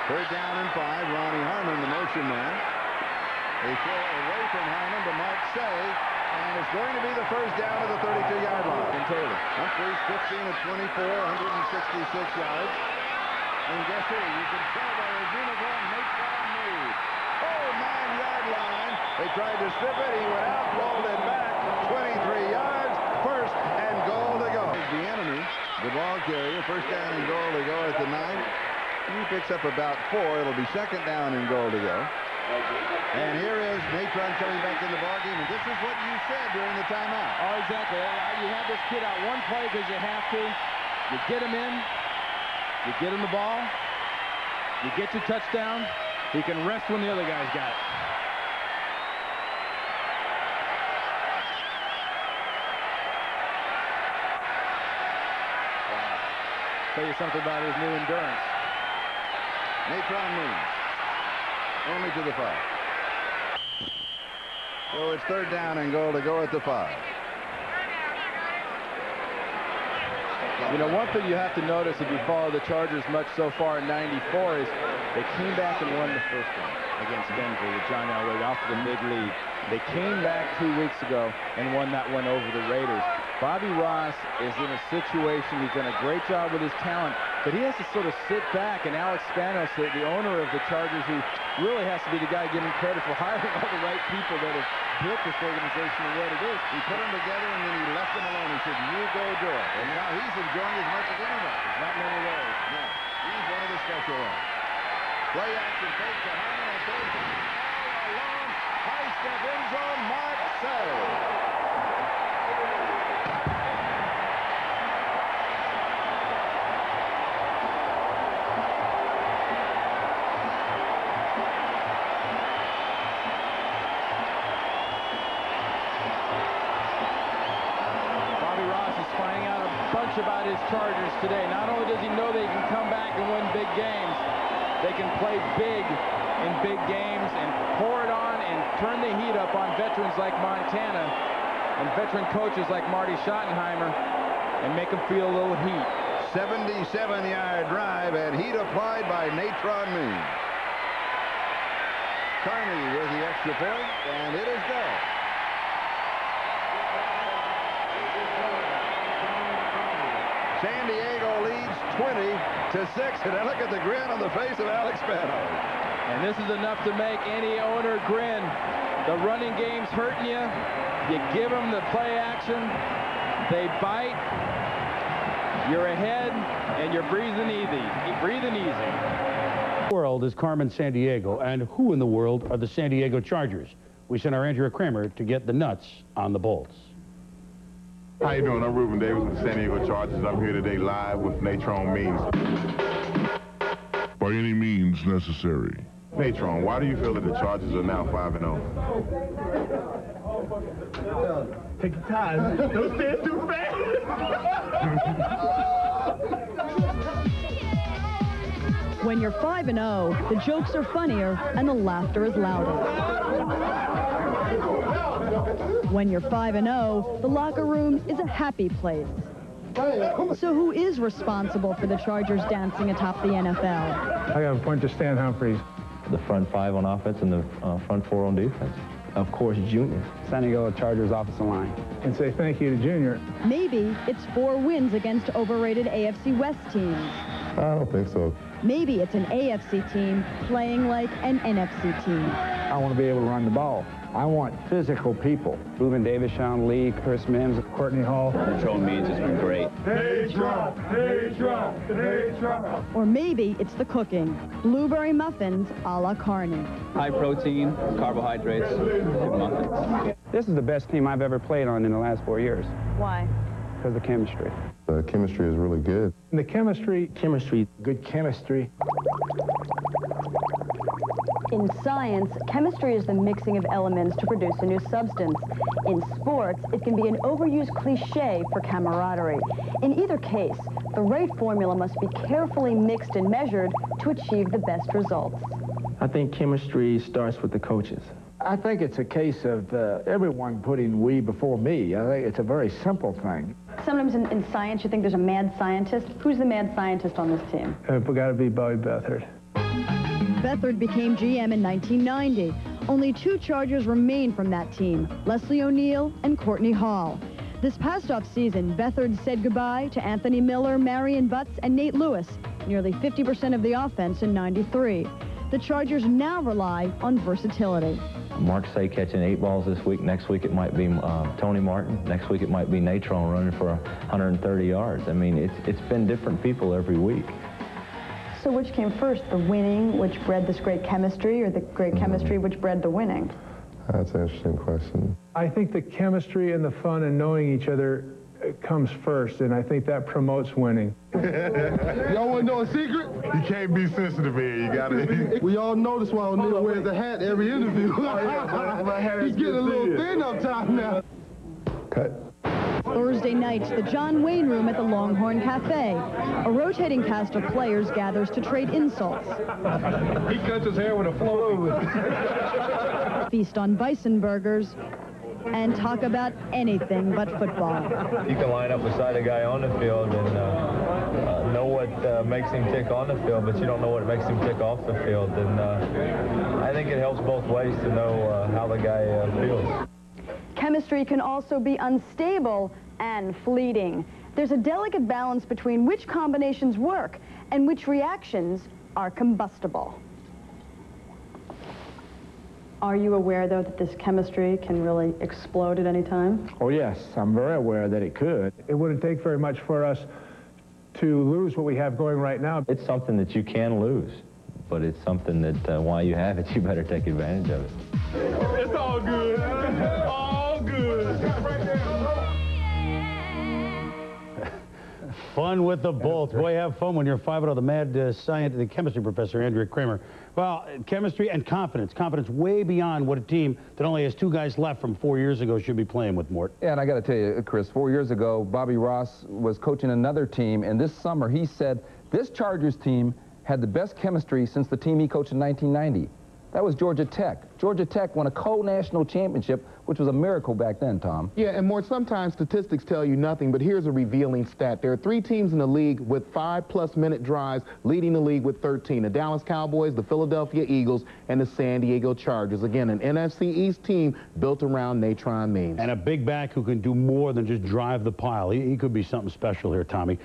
Third down and 5. Ronnie Harmon, the motion man. They throw away from Harmon to Mark Say, and it's going to be the first down of the 32-yard line in total. Humphries 15 of 24, 166 yards. And guess who? You can tell by his uniform, NATRONE. Oh, 9-yard line. They tried to strip it. He went out, rolled it back. 23 yards. First and goal to go. The enemy, the ball carrier. First down and goal to go at the 9. He picks up about 4. It'll be second down and goal to go. And here is NATRONE coming back in the ballgame. And this is what you said during the timeout. Oh, exactly. You have this kid out one play because you have to. You get him in. You get him the ball. You get your touchdown. He can rest when the other guy's got it. Tell you something about his new endurance. NATRONE moves. Only to the 5. So it's third down and goal to go at the 5. You know, one thing you have to notice if you follow the Chargers much so far in '94 is they came back and won the first one against Denver with John Elway off the big lead. They came back 2 weeks ago and won that one over the Raiders. Bobby Ross is in a situation, he's done a great job with his talent, but he has to sort of sit back, and Alex Spanos, the owner of the Chargers, who really has to be the guy giving credit for hiring all the right people that have built this organization and what it is. He put them together and then he left them alone. He said, you go do it. And now he's enjoying as much as anybody. There's not many of those. No, he's one of the special ones. Play action fake to Harmon on third down. All alone. High step end zone. Mark Say. About his Chargers today. Not only does he know they can come back and win big games, they can play big in big games and pour it on and turn the heat up on veterans like Montana and veteran coaches like Marty Schottenheimer and make them feel a little heat. 77-yard drive and heat applied by NATRONE. Courtney with the extra point, and it is go. San Diego leads 20-6, and I look at the grin on the face of Alex Spanos. And this is enough to make any owner grin. The running game's hurting you. You give them the play action. They bite. You're ahead, and you're breathing easy. Breathing easy. The world is Carmen Sandiego, and who in the world are the San Diego Chargers? We sent our Andrea Kramer to get the nuts on the bolts. How you doing? I'm Ruben Davis with the San Diego Chargers, and I'm here today live with NATRONE Means. By any means necessary. NATRONE, why do you feel that the Chargers are now 5-0? Take your time. Don't stand too fast. When you're 5-0, the jokes are funnier and the laughter is louder. When you're 5-0, the locker room is a happy place. So who is responsible for the Chargers dancing atop the NFL? I got a point to Stan Humphries. The front 5 on offense and the front 4 on defense. Of course, Junior. San Diego Chargers offensive line. And say thank you to Junior. Maybe it's 4 wins against overrated AFC West teams. I don't think so. Maybe it's an AFC team playing like an NFC team. I want to be able to run the ball. I want physical people. Ruben Davis, Sean Lee, Chris Mims, Courtney Hall. NATRONE Means has been great. NATRONE, NATRONE, NATRONE. Or maybe it's the cooking. Blueberry muffins a la Carney. High protein, carbohydrates, and muffins. This is the best team I've ever played on in the last 4 years. Why? Because of the chemistry. The chemistry is really good. The chemistry, good chemistry. In science, chemistry is the mixing of elements to produce a new substance. In sports, it can be an overused cliche for camaraderie. In either case, the right formula must be carefully mixed and measured to achieve the best results. I think chemistry starts with the coaches. I think it's a case of everyone putting we before me. I think it's a very simple thing. Sometimes in science, you think there's a mad scientist. Who's the mad scientist on this team? It's got to be Bobby Beathard. Beathard became GM in 1990. Only 2 Chargers remain from that team, Leslie O'Neal and Courtney Hall. This past offseason, Beathard said goodbye to Anthony Miller, Marion Butts, and Nate Lewis, nearly 50% of the offense in '93. The Chargers now rely on versatility. Mark Say catching 8 balls this week. Next week it might be Tony Martin. Next week it might be NATRONE running for 130 yards. I mean, it's been different people every week. So which came first, the winning, which bred this great chemistry, or the great chemistry which bred the winning? That's an interesting question. I think the chemistry and the fun and knowing each other comes first, and I think that promotes winning. Y'all want to know a secret? You can't be sensitive here. You got to. We all notice why O'Neal wears a hat every interview. He's getting a little thin up top now. Cut. Thursday night, the John Wayne Room at the Longhorn Cafe. A rotating cast of players gathers to trade insults. He cuts his hair with a flow. Feast on bison burgers and talk about anything but football. You can line up beside a guy on the field and know what makes him tick on the field, but you don't know what makes him tick off the field. And I think it helps both ways to know how the guy feels. Chemistry can also be unstable and fleeting. There's a delicate balance between which combinations work and which reactions are combustible. Are you aware, though, that this chemistry can really explode at any time? Oh, yes, I'm very aware that it could. It wouldn't take very much for us to lose what we have going right now. It's something that you can lose, but it's something that while you have it, you better take advantage of it. It's all good. All good. Fun with the both. Boy, have fun when you're 5-0 the mad science, the chemistry professor, Andrea Kramer. Well, chemistry and confidence. Confidence way beyond what a team that only has 2 guys left from 4 years ago should be playing with, Mort. Yeah, and I got to tell you, Chris, 4 years ago, Bobby Ross was coaching another team, and this summer he said this Chargers team had the best chemistry since the team he coached in 1990. That was Georgia Tech. Georgia Tech won a co-national championship, which was a miracle back then, Tom. Yeah, and more, sometimes statistics tell you nothing, but here's a revealing stat. There are 3 teams in the league with 5+ minute drives, leading the league with 13. The Dallas Cowboys, the Philadelphia Eagles, and the San Diego Chargers. Again, an NFC East team built around NATRONE memes. And a big back who can do more than just drive the pile. He could be something special here, Tommy.